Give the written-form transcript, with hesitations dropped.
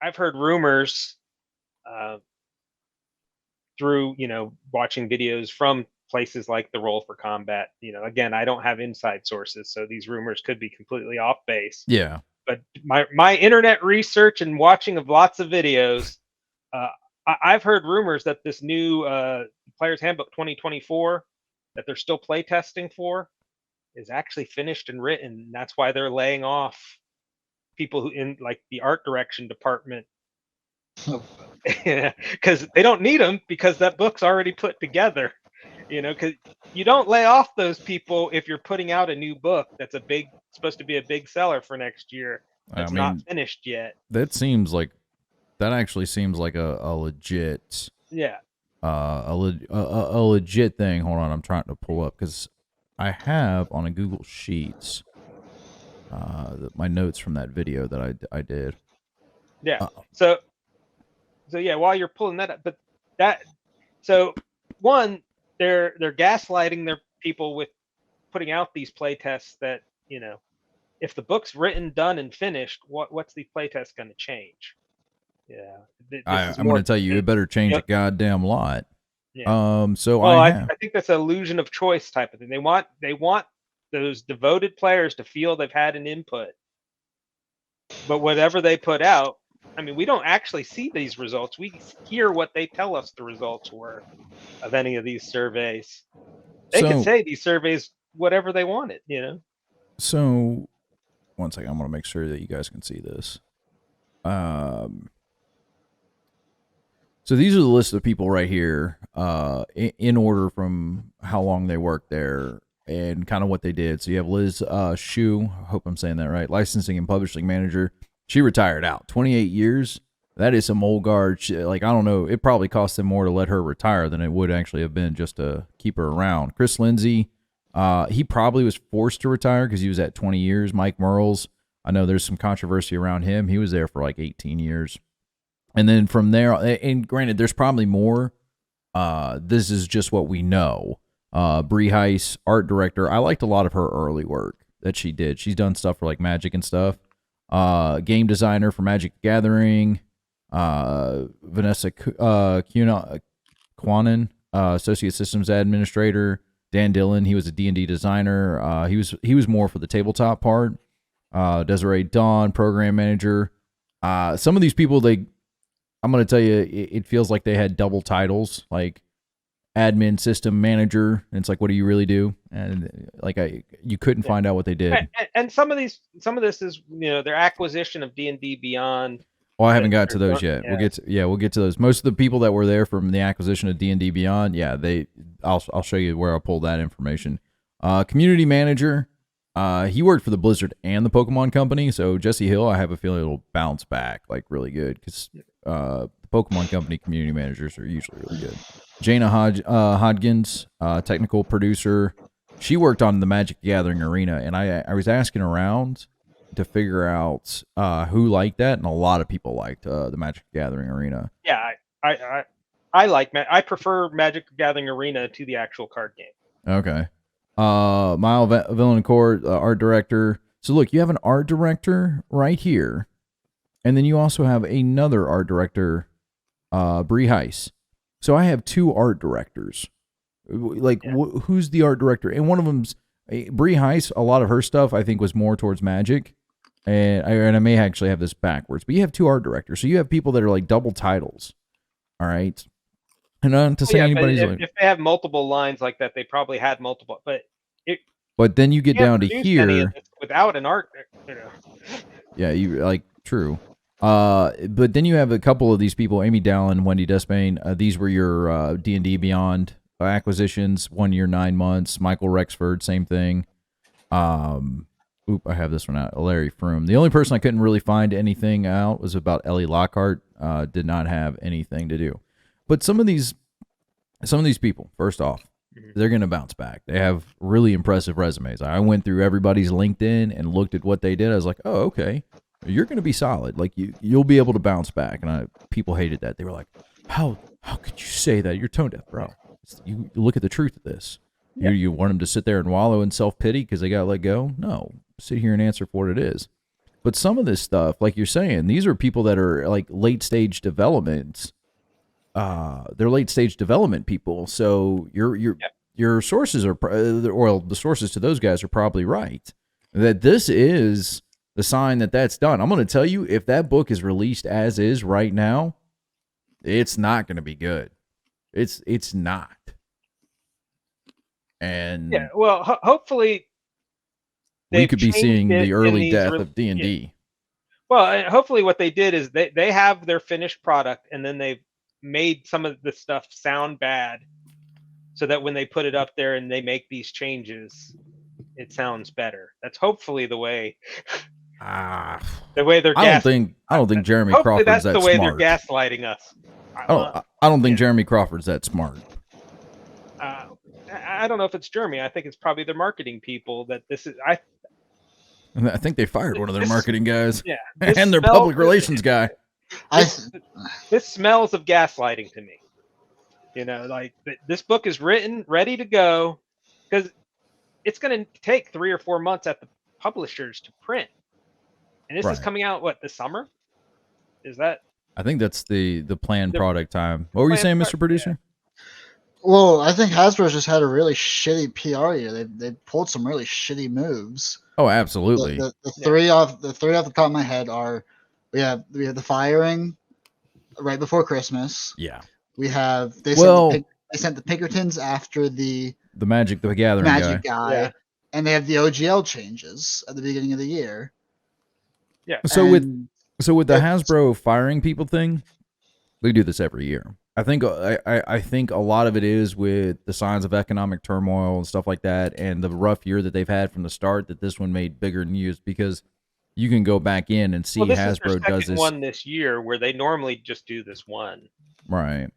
I've heard rumors uh, through watching videos from places like the Roll for Combat. Again, I don't have inside sources, so these rumors could be completely off base. Yeah. But my internet research and watching of lots of videos, uh, I've heard rumors that this new Player's Handbook 2024 that they're still playtesting for is actually finished and written. That's why they're laying off people who in like the art direction department because they don't need them because that book's already put together. Because you don't lay off those people if you're putting out a new book that's supposed to be a big seller for next year I that's not mean, finished yet. that actually seems like a legit Yeah. a legit thing. Hold on, I'm trying to pull up because I have on a Google Sheets my notes from that video that I did. Yeah. So yeah, while you're pulling that up, but that so one, they're gaslighting their people with putting out these play tests that, if the book's written, done, and finished, what's the playtest going to change? Yeah, this is I'm going more. to tell you, it better change a Yep. goddamn lot. Yeah. So Well, I I have. think that's an illusion of choice type of thing. They want those devoted players to feel they've had an input, but whatever they put out, I mean, we don't actually see these results. We hear what they tell us the results were of any of these surveys. They could So say these surveys whatever they wanted. so one second, I'm going to make sure that you guys can see this. Um, so these are the list of people right here, in order from how long they worked there and kind of what they did. So you have Liz Shu, I hope I'm saying that right, licensing and publishing manager. She retired out, 28 years. That is some old guard shit. Like, I don't know, it probably cost them more to let her retire than it would actually have been just to keep her around. Chris Lindsay, he probably was forced to retire because he was at 20 years. Mike Merles, I know there's some controversy around him. He was there for like 18 years. And then from there, and granted, there's probably more. This is just what we know. Bree Heiss, art director. I liked a lot of her early work that she did. She's done stuff for like Magic and stuff. Game designer for Magic the Gathering. Vanessa Quanon, associate systems administrator. Dan Dillon, he was a D&D designer. He was more for the tabletop part. Desiree Dawn, program manager. Some of these people, I'm going to tell you, it feels like they had double titles, like admin system manager. And it's like, what do you really do? And like, you couldn't find out what they did. And some of this is their acquisition of D&D Beyond. Oh, I haven't got to those yet. Yeah. We'll get to those. Most of the people that were there from the acquisition of D&D Beyond, yeah, I'll show you where I'll pull that information. Community manager, he worked for the Blizzard and the Pokemon Company, so Jesse Hill, I have a feeling it'll bounce back like really good because the Pokemon Company community managers are usually really good. Jaina Hodgins, technical producer, she worked on the Magic the Gathering arena, and I was asking around to figure out who liked that, and a lot of people liked the Magic the Gathering arena. Yeah, I prefer Magic the Gathering Arena to the actual card game. Okay. Mile Villancourt, art director. So look, you have an art director right here, and then you also have another art director, Bree Heiss. So I have two art directors. Like, who's the art director? And one of them's Bree Heiss. A lot of her stuff, I think, was more towards Magic, and I may actually have this backwards. But you have two art directors, so you have people that are like double titles. All right. And not to say anybody's if they have multiple lines like that, they probably had multiple. But then you get down to here without an art. Yeah, you like true. But then you have a couple of these people: Amy Dallin, Wendy Despain. These were your D&D Beyond acquisitions. 1 year, 9 months. Michael Rexford, same thing. I have this one out. Larry Froome. The only person I couldn't really find anything out was about Ellie Lockhart. Did not have anything to do. But some of these people, first off, they're going to bounce back. They have really impressive resumes. I went through everybody's LinkedIn and looked at what they did. I was like, oh, okay, you're going to be solid. Like you'll be able to bounce back. And people hated that. They were like, how could you say that? You're tone deaf, bro. You look at the truth of this. Yeah. You want them to sit there and wallow in self-pity because they got let go? No. Sit here and answer for what it is. But some of this stuff, like you're saying, these are people that are like late stage developments. They're late stage development people. So your sources are, well, the sources to those guys are probably right. That this is the sign that that's done. I'm going to tell you, if that book is released as is right now, it's not going to be good. It's not. And Yeah, well, hopefully we could be seeing the early death of D&D. Yeah. Well, hopefully what they did is they have their finished product, and then they've made some of the stuff sound bad, so that when they put it up there and they make these changes, it sounds better. That's hopefully the way. The way they're. I don't think Jeremy Crawford's that's that the way smart. They're gaslighting us. I don't think Jeremy Crawford's that smart. I don't know if it's Jeremy. I think it's probably their marketing people that this is. I think they fired one of their marketing guys. Yeah, and their public relations guy. This smells of gaslighting to me. You know, like this book is written, ready to go, because it's going to take 3 or 4 months at the publishers to print. And this is coming out, what, this summer? Is that? I think that's the planned product time. What were you saying, Mr. Producer? Yeah. Well, I think Hasbro's just had a really shitty PR year. They pulled some really shitty moves. Oh, absolutely. The three off the top of my head are we have the firing right before Christmas. Yeah. We have they sent the Pinkertons after the Magic the Gathering guy. Yeah. And they have the OGL changes at the beginning of the year. Yeah. So with the Hasbro firing people thing, they do this every year. I think a lot of it is with the signs of economic turmoil and stuff like that, and the rough year that they've had from the start. That this one made bigger news because you can go back in and see Hasbro does this one this year where they normally just do this one. Right.